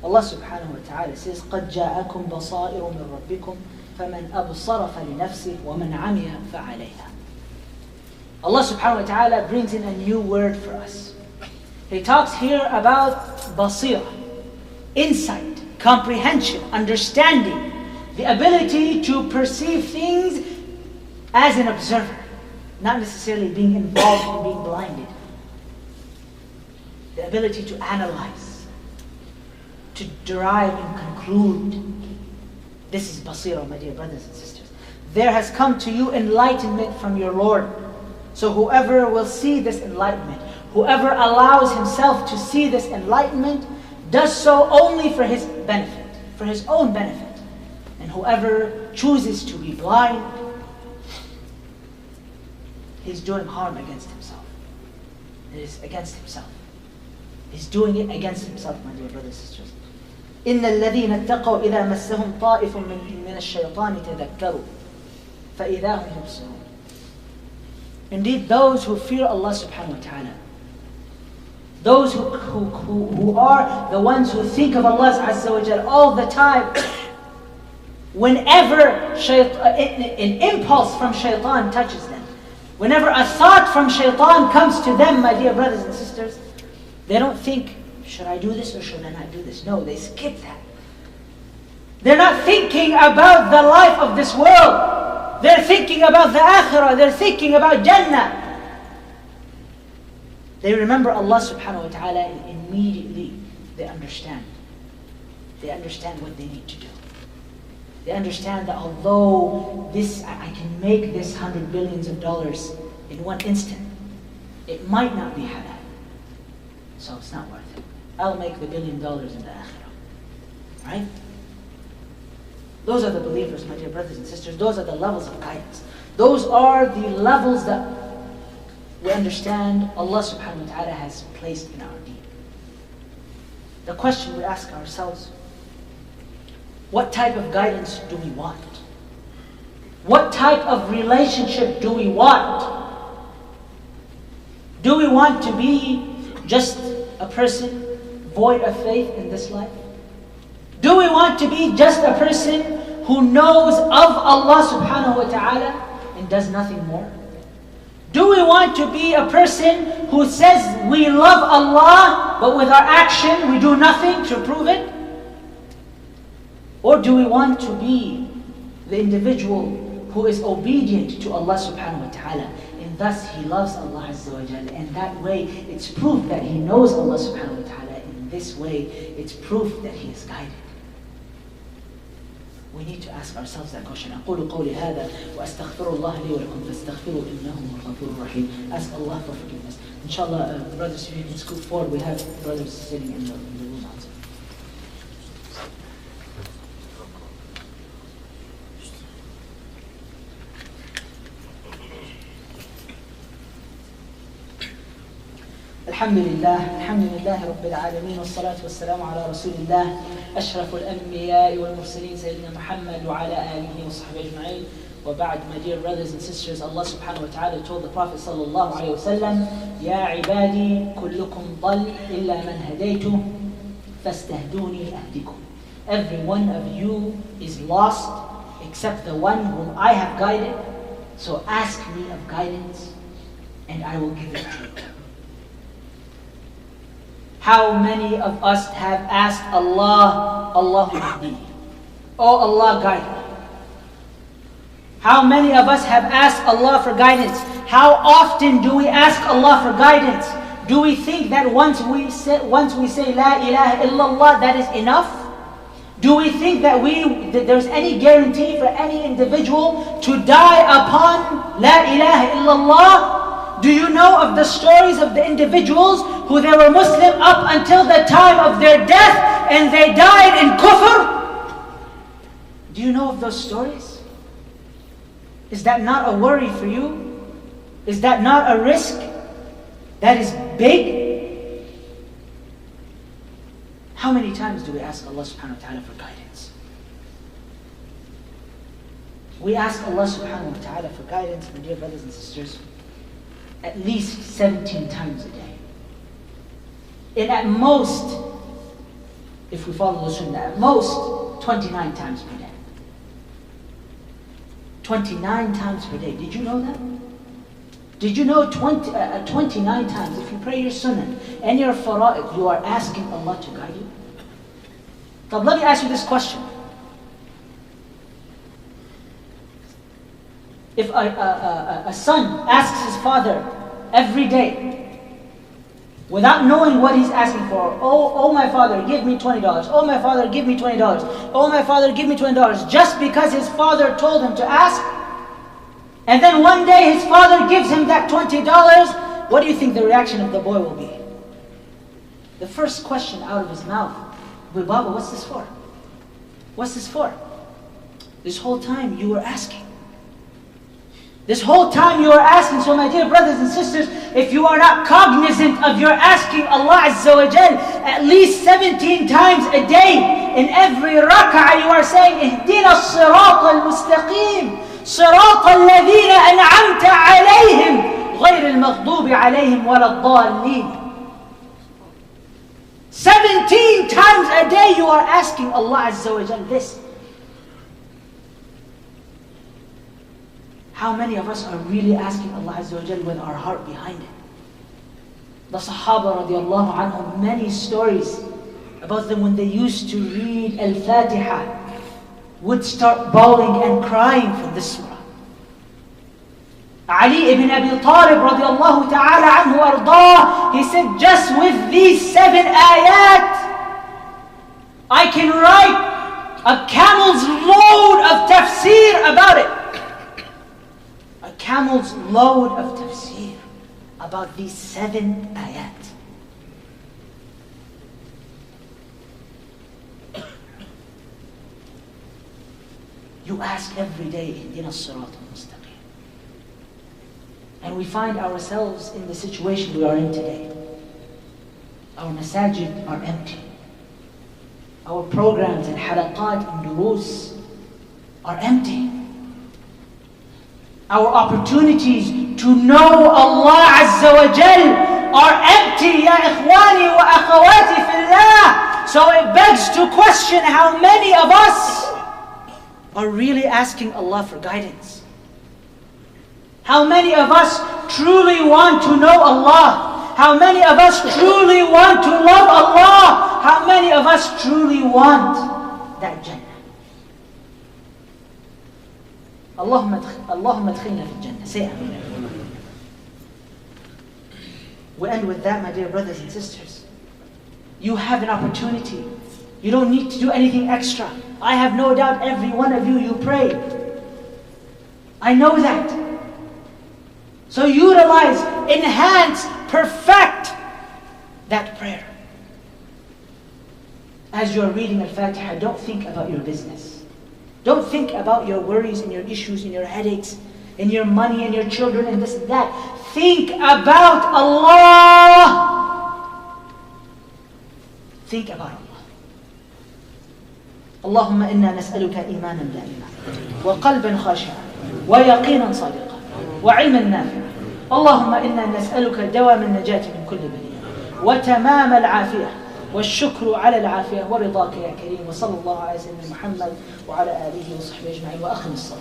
Allah subhanahu wa ta'ala says, قَدْ جَاءَكُمْ بَصَائِرٌ مِّن رَبِّكُمْ فَمَنْ أَبْصَرَ فَلِنَفْسِهِ وَمَنْ عَمِيَ فَعَلَيْهَا. Allah subhanahu wa ta'ala brings in a new word for us. He talks here about basira, insight, comprehension, understanding, the ability to perceive things as an observer, not necessarily being involved in being blinded. The ability to analyze, to derive and conclude. This is basira, my dear brothers and sisters. There has come to you enlightenment from your Lord. So whoever will see this enlightenment, whoever allows himself to see this enlightenment, does so only for his benefit, for his own benefit. And whoever chooses to be blind, he's doing harm against himself. It is against himself. He's doing it against himself, my dear brothers and sisters. إِنَّ الَّذِينَ اتَّقَوْا إِذَا مَسَّهُمْ طَائِفٌ مِّنَ الشَّيْطَانِ تَذَكَّرُوا فَإِذَا هُمْ يُبْصِرُونَ. Indeed, those who fear Allah subhanahu wa ta'ala, those who are the ones who think of Allah azza wa jal all the time, whenever an impulse from shaitan touches them, whenever a thought from shaitan comes to them, my dear brothers and sisters, they don't think, should I do this or should I not do this? No, they skip that. They're not thinking about the life of this world. They're thinking about the akhirah. They're thinking about Jannah. They remember Allah subhanahu wa ta'ala and immediately they understand. They understand what they need to do. They understand that although I can make this $100 billion in one instant, it might not be halal. So it's not worth it. I'll make the $1 billion in the akhirah. Right? Those are the believers, my dear brothers and sisters. Those are the levels of guidance. Those are the levels that we understand Allah subhanahu wa ta'ala has placed in our deen. The question we ask ourselves, what type of guidance do we want? What type of relationship do we want? Do we want to be just a person void of faith in this life? Do we want to be just a person who knows of Allah subhanahu wa ta'ala and does nothing more? Do we want to be a person who says we love Allah, but with our action we do nothing to prove it? Or do we want to be the individual who is obedient to Allah subhanahu wa ta'ala, and thus he loves Allah azza wa jalla, and that way it's proof that he knows Allah subhanahu wa ta'ala, and in this way it's proof that he is guided. We need to ask ourselves that question. أقول قولي هذا وأستغفر الله لي ولكم فاستغفروا إنه هو الغفور الرحيم. Ask Allah for forgiveness. Inshallah, brothers, if you can scoot forward, we have brothers sitting in the room outside. الحمد لله رب العالمين والصلاة والسلام على رسول الله أشرف الأنبياء والمرسلين سيدنا محمد وعلى آله وصحبه أجمعين. وبعد, my dear brothers and sisters, Allah subhanahu wa ta'ala told the Prophet sallallahu alayhi wa sallam, يا عبادي كلكم ضل إلا من هديته فاستهدوني أهدكم. Every one of you is lost except the one whom I have guided, so ask me of guidance and I will give it to you. How many of us have asked Allah, Allahumma hdini, oh Allah, guide me? How many of us have asked Allah for guidance? How often do we ask Allah for guidance? Do we think that once we say La ilaha illallah, that is enough? Do we think that there's any guarantee for any individual to die upon La ilaha illallah? Do you know of the stories of the individuals who they were Muslim up until the time of their death and they died in kufr? Do you know of those stories? Is that not a worry for you? Is that not a risk that is big? How many times do we ask Allah subhanahu wa ta'ala for guidance? We ask Allah subhanahu wa ta'ala for guidance, my dear brothers and sisters, at least 17 times a day. And at most, if we follow the sunnah, at most 29 times per day. 29 times per day. Did you know that? Did you know 29 times, if you pray your sunnah and your fara'id, you are asking Allah to guide you? Now let me ask you this question. If a son asks his father every day, without knowing what he's asking for, oh my father, give me $20. Oh my father, give me $20. Oh my father, give me $20. Just because his father told him to ask, and then one day his father gives him that $20, what do you think the reaction of the boy will be? The first question out of his mouth will be, Baba, what's this for? What's this for? This whole time you were asking. This whole time you are asking. So my dear brothers and sisters, if you are not cognizant of your asking Allah Azza wa Jal at least 17 times a day, in every rak'ah you are saying, اهدنا الصراط المستقيم صراط الذين أنعمت عليهم غير المغضوب عليهم ولا الضالين. 17 times a day you are asking Allah Azza wa Jal this. How many of us are really asking Allah Azza wa Jal with our heart behind it? The Sahaba radiallahu anhum, many stories about them when they used to read Al-Fatiha, would start bawling and crying from this surah. Ali ibn Abi Talib radiallahu ta'ala anhu ardah, he said, just with these 7 ayat, I can write a camel's load of tafsir about it. A camel's load of tafsir about these 7 ayat. You ask every day, Ihdina as-sirat al-mustaqim. And we find ourselves in the situation we are in today. Our masajid are empty. Our programs and halaqat and duroos are empty. Our opportunities to know Allah Azza wa Jal are empty, ya ikhwani wa akhawati fillah. So it begs to question how many of us are really asking Allah for guidance. How many of us truly want to know Allah? How many of us truly want to love Allah? How many of us truly want that Jannah? Allahumma adkhilna fi Jannah. Say amen. We end with that, my dear brothers and sisters. You have an opportunity. You don't need to do anything extra. I have no doubt every one of you pray. I know that. So utilize, enhance, perfect that prayer. As you're reading Al-Fatiha, don't think about your business. Don't think about your worries and your issues and your headaches and your money and your children and this and that. Think about Allah. Think about Allah. اللهم إنا نسألك إيمانا دائما وقلبا خاشعا ويقينا صادقا وعلما نافعا. اللهم إنا نسألك دوام النجاة من كل بلية وتمام العافية والشكر على العافية ورضاك يا كريم. وصلى الله على سيدنا محمد وعلى آله وصحبه أجمعين وأقم الصلاة.